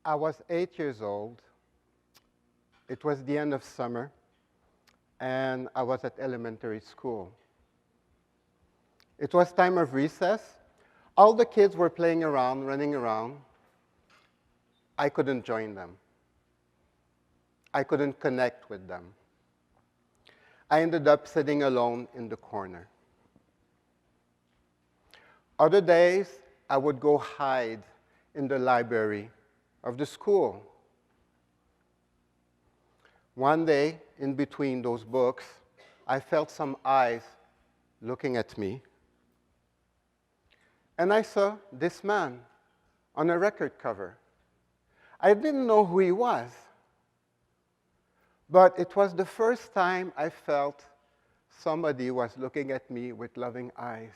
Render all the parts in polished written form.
I was 8 years old. It was the end of summer, and I was at elementary school. It was time of recess. All the kids were playing around, running around. I couldn't join them. I couldn't connect with them. I ended up sitting alone in the corner. Other days, I would go hide in the library of the school. One day, in between those books, I felt some eyes looking at me. And I saw this man on a record cover. I didn't know who he was, but it was the first time I felt somebody was looking at me with loving eyes.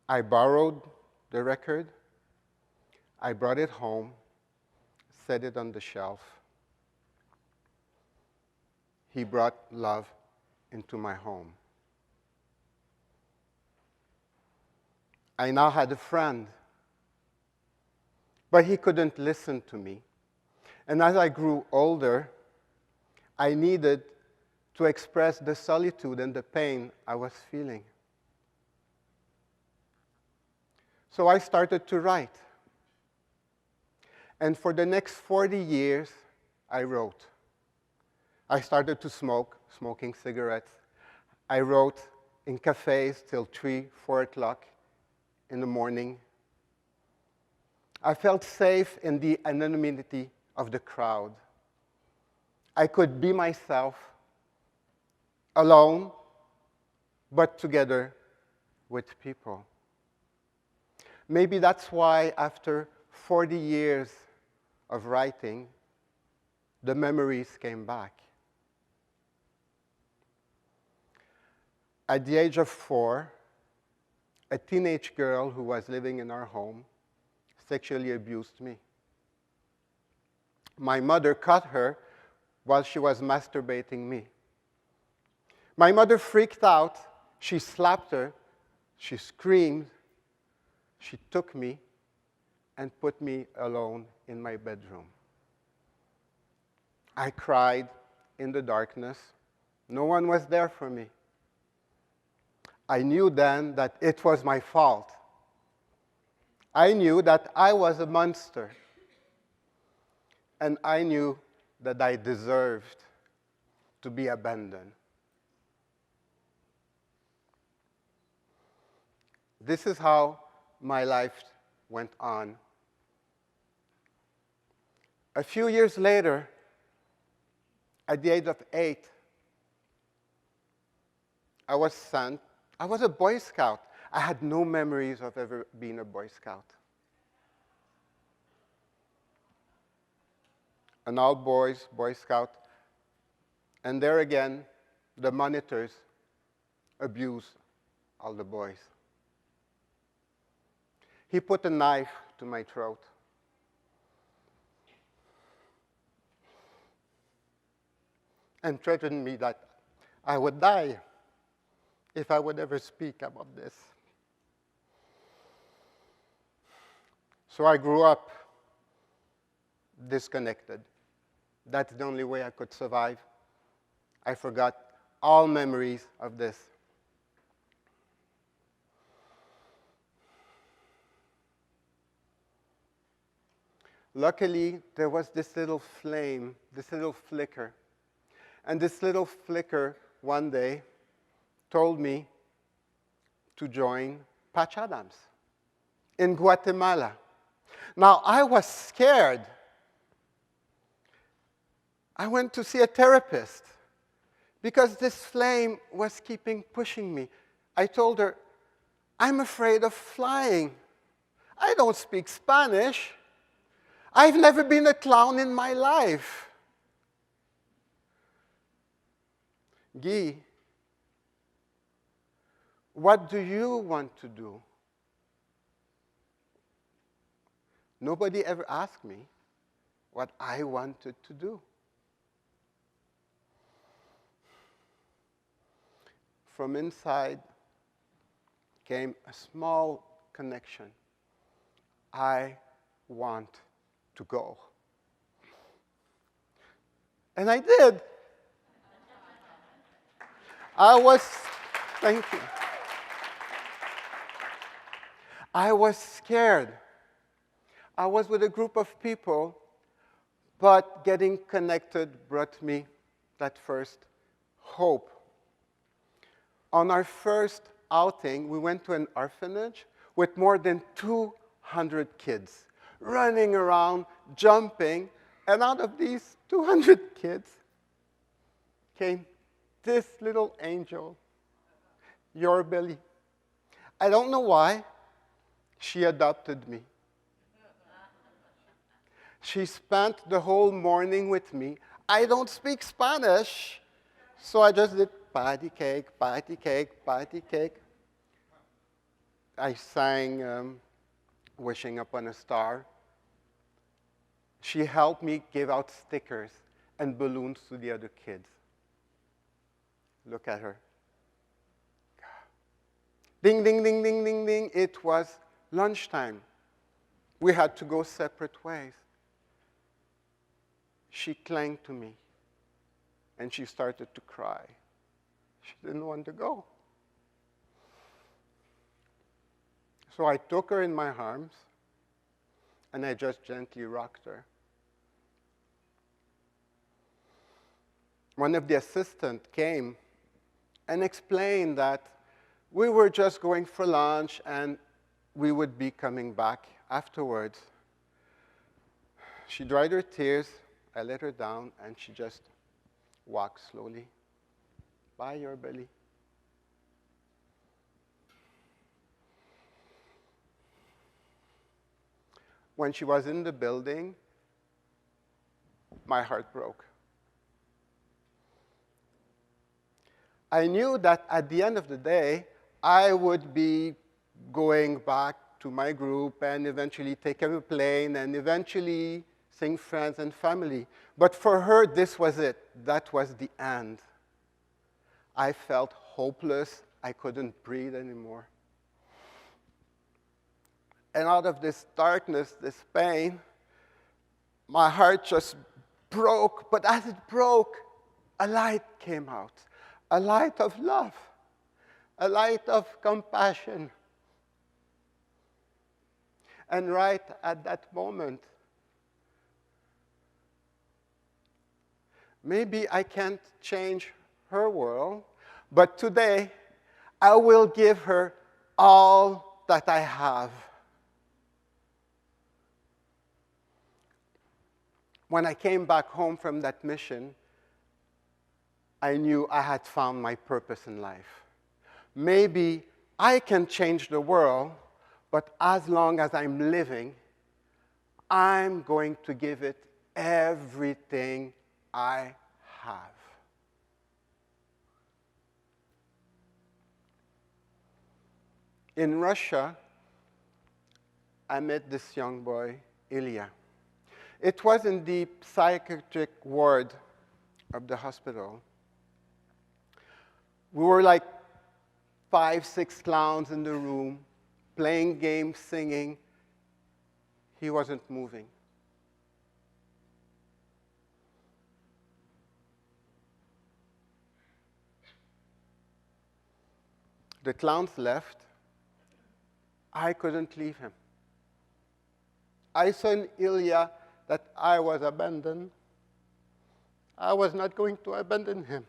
I borrowed the record. I brought it home, set it on the shelf. He brought love into my home. I now had a friend, but he couldn't listen to me. And as I grew older, I needed to express the solitude and the pain I was feeling. So I started to write. And for the next 40 years, I wrote. I started to smoke, smoking cigarettes. I wrote in cafes till 3, 4 o'clock in the morning. I felt safe in the anonymity of the crowd. I could be myself, alone, but together with people. Maybe that's why after 40 years of writing, the memories came back. At the age of 4, a teenage girl who was living in our home sexually abused me. My mother caught her while she was masturbating me. My mother freaked out. She slapped her. She screamed. She took me and put me alone in my bedroom. I cried in the darkness. No one was there for me. I knew then that it was my fault. I knew that I was a monster. And I knew that I deserved to be abandoned. This is how my life went on. A few years later, at the age of 8, I was sent. I was a Boy Scout. I had no memories of ever being a Boy Scout. An all-boys Boy Scout. And there again, the monitors abused all the boys. He put a knife to my throat. And threatened me that I would die if I would ever speak about this. So I grew up disconnected. That's the only way I could survive. I forgot all memories of this. Luckily, there was this little flame, this little flicker. And this little flicker one day told me to join Patch Adams in Guatemala. Now, I was scared. I went to see a therapist because this flame was keeping pushing me. I told her, I'm afraid of flying. I don't speak Spanish. I've never been a clown in my life. Guy, what do you want to do? Nobody ever asked me what I wanted to do. From inside came a small connection, I want to go. And I did. Thank you. I was scared. I was with a group of people, but getting connected brought me that first hope. On our first outing, we went to an orphanage with more than 200 kids running around, jumping, and out of these 200 kids came this little angel, your Billy. I don't know why. She adopted me. She spent the whole morning with me. I don't speak Spanish, so I just did patty cake, patty cake, patty cake. I sang Wishing Upon a Star. She helped me give out stickers and balloons to the other kids. Look at her. Ding, ding, ding, ding, ding, ding. It was lunchtime. We had to go separate ways. She clung to me, and she started to cry. She didn't want to go. So I took her in my arms, and I just gently rocked her. One of the assistants came and explained that we were just going for lunch, and we would be coming back afterwards. She dried her tears. I let her down, and she just walked slowly. Bye, your Billy. When she was in the building, my heart broke. I knew that at the end of the day, I would be going back to my group and eventually take a plane and eventually sing friends and family. But for her, this was it. That was the end. I felt hopeless. I couldn't breathe anymore. And out of this darkness, this pain, my heart just broke. But as it broke, a light came out. A light of love. A light of compassion. And right at that moment, maybe I can't change her world, but today I will give her all that I have. When I came back home from that mission, I knew I had found my purpose in life. Maybe I can change the world, but as long as I'm living, I'm going to give it everything I have. In Russia, I met this young boy, Ilya. It was in the psychiatric ward of the hospital. We were like 5, 6 clowns in the room, playing games, singing. He wasn't moving. The clowns left. I couldn't leave him. I saw in Ilya that I was abandoned. I was not going to abandon him.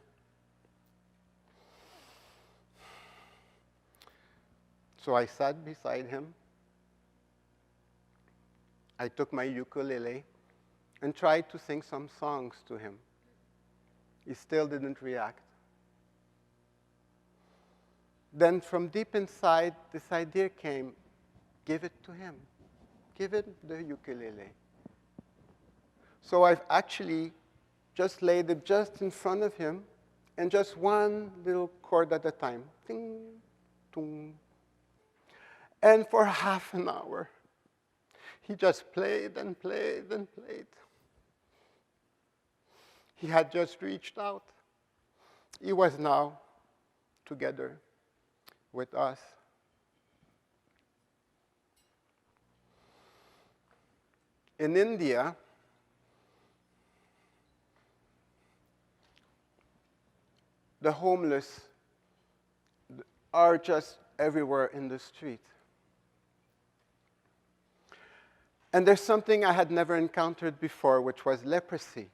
So I sat beside him. I took my ukulele and tried to sing some songs to him. He still didn't react. Then from deep inside, this idea came, give it to him. Give it the ukulele. So I've actually just laid it just in front of him, and just one little chord at a time. Ding, dong. And for half an hour, he just played and played and played. He had just reached out. He was now together with us. In India, the homeless are just everywhere in the street. And there's something I had never encountered before, which was leprosy.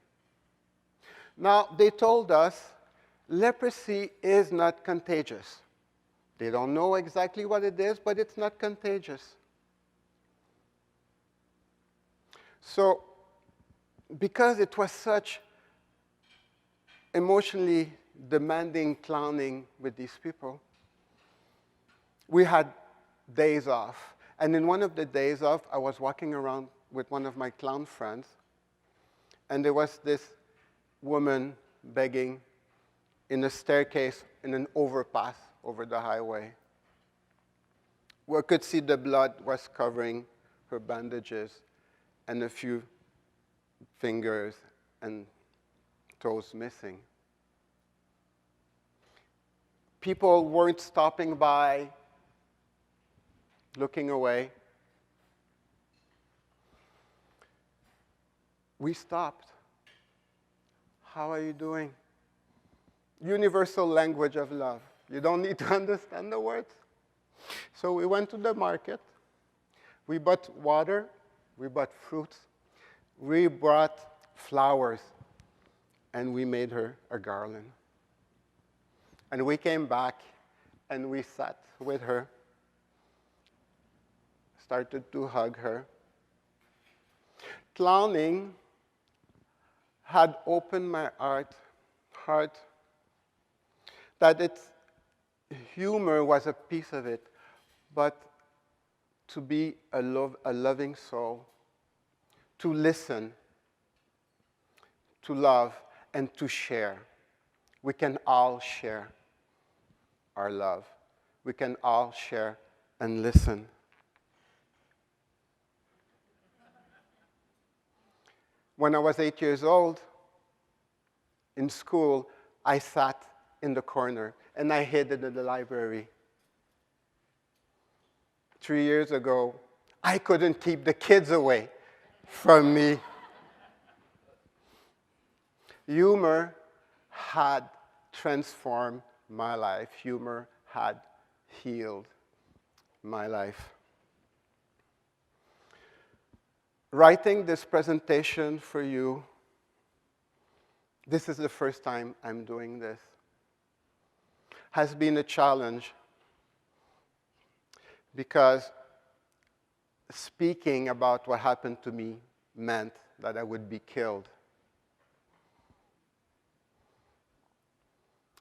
Now, they told us leprosy is not contagious. They don't know exactly what it is, but it's not contagious. So, because it was such emotionally demanding clowning with these people, we had days off. And in one of the days off, I was walking around with one of my clown friends, and there was this woman begging in a staircase in an overpass over the highway. We could see the blood was covering her bandages and a few fingers and toes missing. People weren't stopping by, looking away. We stopped. How are you doing? Universal language of love. You don't need to understand the words. So we went to the market. We bought water. We bought fruits. We brought flowers. And we made her a garland. And we came back and we sat with her, started to hug her. Clowning had opened my heart that its humor was a piece of it, but to be a loving soul, to listen, to love, and to share. We can all share our love. We can all share and listen. When I was 8 years old, in school, I sat in the corner, and I hid in the library. 3 years ago, I couldn't keep the kids away from me. Humor had transformed my life. Humor had healed my life. Writing this presentation for you, this is the first time I'm doing this, has been a challenge because speaking about what happened to me meant that I would be killed.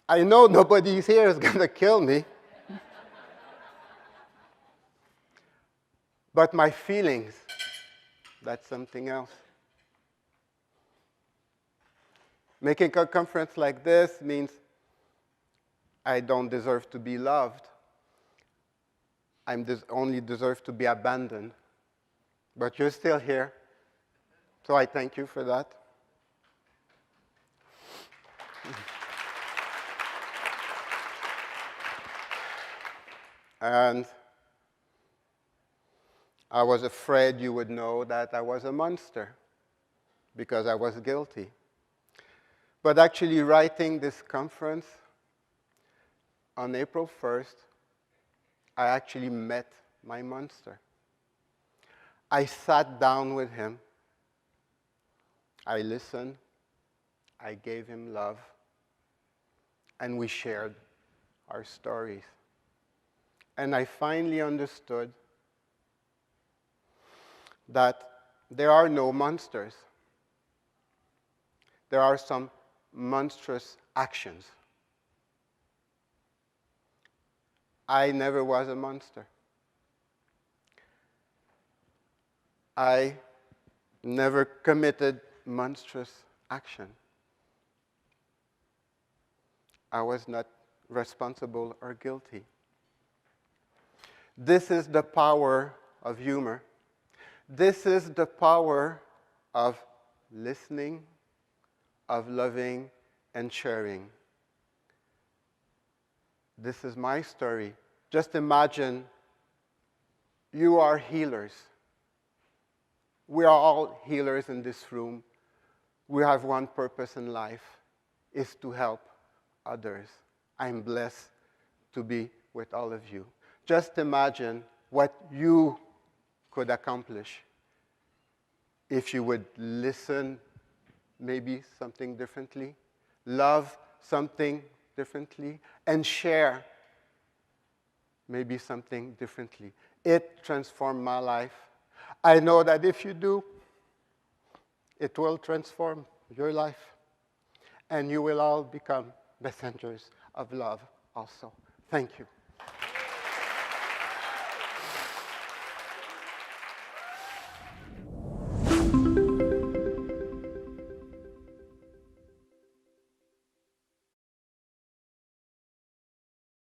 I know nobody here is going to kill me, but my feelings, that's something else. Making a conference like this means I don't deserve to be loved. I only deserve to be abandoned. But you're still here, so I thank you for that. And I was afraid you would know that I was a monster because I was guilty. But actually writing this conference on April 1st, I actually met my monster. I sat down with him. I listened. I gave him love. And we shared our stories. And I finally understood that there are no monsters. There are some monstrous actions. I never was a monster. I never committed monstrous action. I was not responsible or guilty. This is the power of humor. This is the power of listening, of loving, and sharing. This is my story. Just imagine you are healers. We are all healers in this room. We have one purpose in life, is to help others. I'm blessed to be with all of you. Just imagine what you could accomplish if you would listen maybe something differently, love something differently, and share maybe something differently. It transformed my life. I know that if you do, it will transform your life. And you will all become messengers of love also. Thank you.